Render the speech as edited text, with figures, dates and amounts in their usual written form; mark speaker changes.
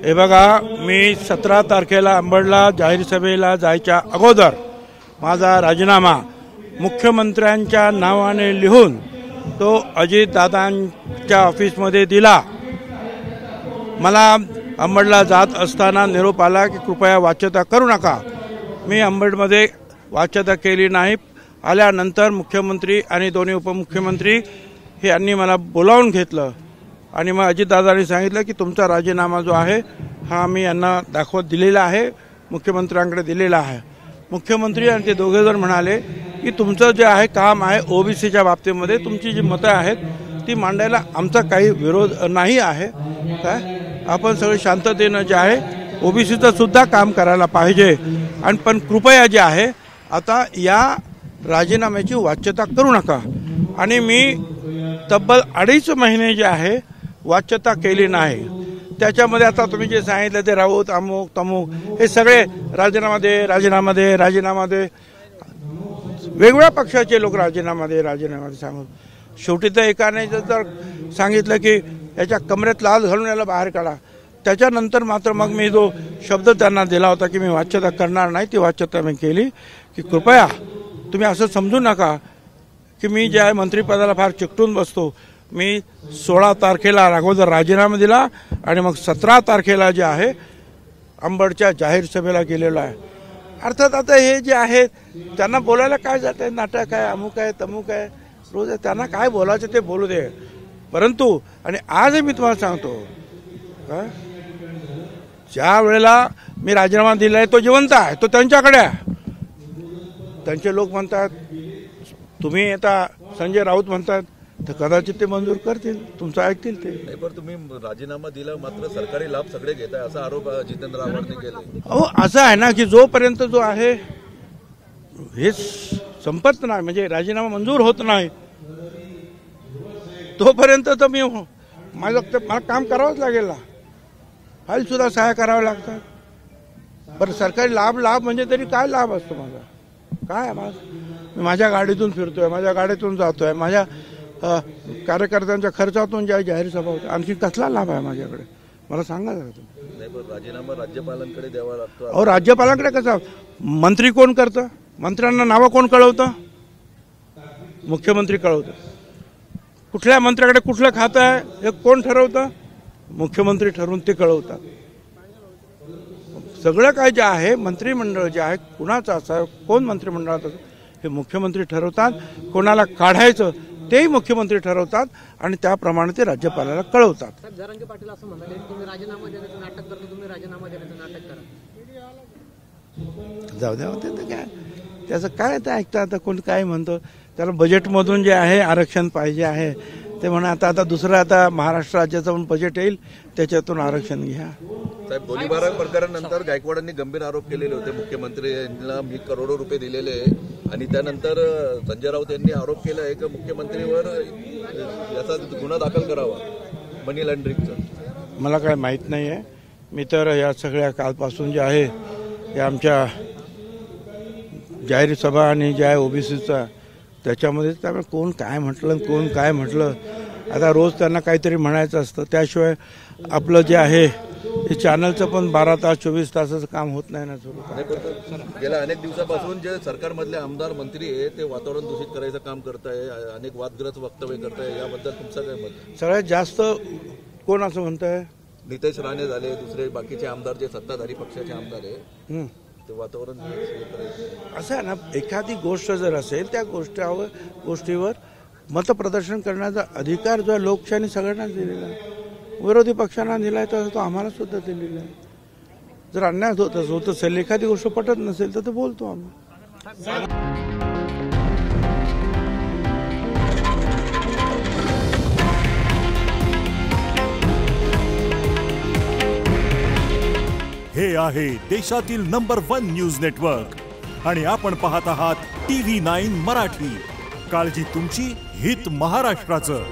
Speaker 1: हे बघा, मी 17 तारखेला अंबडला जाहीर सभेला जायच्या अगोदर माझा राजीनामा मुख्यमंत्र्यांच्या नावाने लिहून तो अजितदादांच्या ऑफिसमध्ये दिला। मला अंबडला जात असताना निरोप आला की कृपया वाच्यता करू नका। मी अंबडमध्ये वाच्यता केली नाही। आल्यानंतर मुख्यमंत्री आणि दोन्ही उपमुख्यमंत्री यांनी मला बोलावून घेतलं आणि मग अजितदादांनी सांगितलं की तुमचा राजीनामा जो आहे हा मी यांना दाखवत दिलेला आहे, मुख्यमंत्र्यांकडे दिलेला आहे। मुख्यमंत्री आणि ते दोघे जण म्हणाले की तुमचं जे आहे काम आहे ओबीसीच्या बाबतीमध्ये तुमची जी मतं आहेत ती मांडायला आमचा काही विरोध नाही आहे, काय आपण सगळे शांततेनं जे आहे ओबीसीचं सुद्धा काम करायला पाहिजे, आणि पण कृपया जे आहे आता या राजीनाम्याची वाच्यता करू नका। आणि मी तब्बल 2.5 महिने जे आहे वाच्यता केली नाही। त्याच्यामध्ये आता तुम्ही जे सांगितलं ते राऊत अमुक तमुक हे सगळे राजीनामा दे वेगवेगळ्या पक्षाचे लोक राजीनामा दे सांगून शेवटी तर एकाने जर सांगितलं की याच्या कमरेत लाल घालून याला बाहेर काढा, त्याच्यानंतर मात्र मग मी जो शब्द त्यांना दिला होता की मी वाच्यता करणार नाही ती वाच्यता मी केली की कृपया तुम्ही असं समजू नका की मी जे आहे मंत्रिपदाला फार चिकटून बसतो। मी 16 तारखेला अगोदर राजीनामा दिला आणि मग 17 तारखेला जे आहे अंबडच्या जाहीर सभेला गेलेलो आहे। अर्थात आता हे जे आहे त्यांना बोलायला काय जात आहे, नाटक आहे, अमुक आहे तमुक आहे, रोज आहे, त्यांना काय बोलायचं ते बोलू दे। परंतु आणि आज मी तुम्हाला सांगतो काय, ज्या वेळेला मी राजीनामा दिलाय तो जिवंत आहे, तो त्यांच्याकडे आहे। त्यांचे लोक म्हणतात तुम्ही आता संजय राऊत म्हणतात तर कदाचित ते मंजूर करतील, तुमचं ऐकतील ते
Speaker 2: नाही। पण तुम्ही राजीनामा दिला मात्र सरकारी लाभ सगळे घेताय असा आरोप जितेंद्र आव्हाडने केला।
Speaker 1: हो असं आहे ना की जोपर्यंत जो आहे हे संपत नाही म्हणजे राजीनामा मंजूर होत नाही तोपर्यंत तर मी मला काम करावंच लागेल ना, फाईल सुद्धा सहाय्य करावे लागतात। पण सरकारी लाभ म्हणजे तरी काय लाभ असतो माझा, काय मी माझ्या गाडीतून फिरतोय, माझ्या गाडीतून जातोय, माझ्या कार्यकर्त्यांच्या खर्चातून ज्या जाहीर सभा होत्या, आणखी कसला लाभ आहे माझ्याकडे मला सांगा जरा तुम्ही।
Speaker 2: राजीनामा राज्यपालांकडे द्यावा लागतो।
Speaker 1: अहो राज्यपालांकडे कसा, मंत्री कोण करतं, मंत्र्यांना नावं कोण कळवतं, मुख्यमंत्री कळवतं। कुठल्या मंत्र्याकडे कुठलं खातं आहे हे कोण ठरवतं, मुख्यमंत्री ठरवून ते कळवतात। सगळं काय जे आहे मंत्रिमंडळ जे आहे कुणाचं असं कोण मंत्रिमंडळात हे मुख्यमंत्री ठरवतात, कोणाला काढायचं तेही मुख्यमंत्री ठरवतात आणि त्याप्रमाणे ते राज्यपालाला कळवतात।
Speaker 3: जरांगे पाटील असं म्हणाले तुम्ही राजीनामा देण्याचं नाटक करतो, तुम्ही राजीनामा देण्याचं नाटक करा।
Speaker 1: जाऊ द्या होते तर काय त्याचं काय ते ऐकतं, आता कोण काय म्हणतो, त्याला बजेटमधून जे आहे आरक्षण पाहिजे आहे ते म्हणा, आता दुसरं आता महाराष्ट्र राज्याचं पण बजेट येईल त्याच्यातून आरक्षण घ्या।
Speaker 2: साहेब गोळीबार प्रकरणानंतर गायकवाडांनी गंभीर आरोप केलेले होते मुख्यमंत्र्यांना मी करोडो रुपये दिलेले आणि त्यानंतर संजय राऊत यांनी आरोप केला आहे की मुख्यमंत्रीवर याचा गुन्हा दाखल करावा मनी लॉन्ड्रिंगचा।
Speaker 1: मला काय माहीत नाही आहे, मी तर या सगळ्या कालपासून जे आहे या आमच्या जाहीर सभा आणि जे आहे ओबीसीचा त्याच्यामध्ये त्यामुळे कोण काय म्हटलं आता रोज त्यांना काहीतरी म्हणायचं असतं, त्याशिवाय आपलं जे आहे हे चॅनलचं पण 12 तास 24 तासाचं काम होत नाही ना।
Speaker 2: गेल्या अनेक दिवसापासून जे सरकारमधले आमदार मंत्री आहे ते वातावरण दूषित करायचं काम करत आहे, अनेक वादग्रस्त वक्तव्य करत आहे, याबद्दल तुमचं काय मत?
Speaker 1: सगळ्यात जास्त कोण असं म्हणतंय,
Speaker 2: नितेश राणे झाले, दुसरे बाकीचे आमदार जे सत्ताधारी पक्षाचे आमदार आहे ते वातावरण
Speaker 1: असं आहे ना, एखादी गोष्ट जर असेल त्या गोष्टीवर मतप्रदर्शन करण्याचा अधिकार जो लोकशाही सगळ्यांनाच दिलेला आहे, विरोधी पक्षांना दिलाय तर तो आम्हाला सुद्धा दिलेला आहे। जर अन्याय होत असेल, एखादी गोष्ट पटत नसेल तर ते बोलतो आम्ही।
Speaker 4: हे आहे देशातील नंबर 1 न्यूज नेटवर्क आणि आपण पाहत आहात TV9 मराठी। काळजी तुमची, हित महाराष्ट्राचं।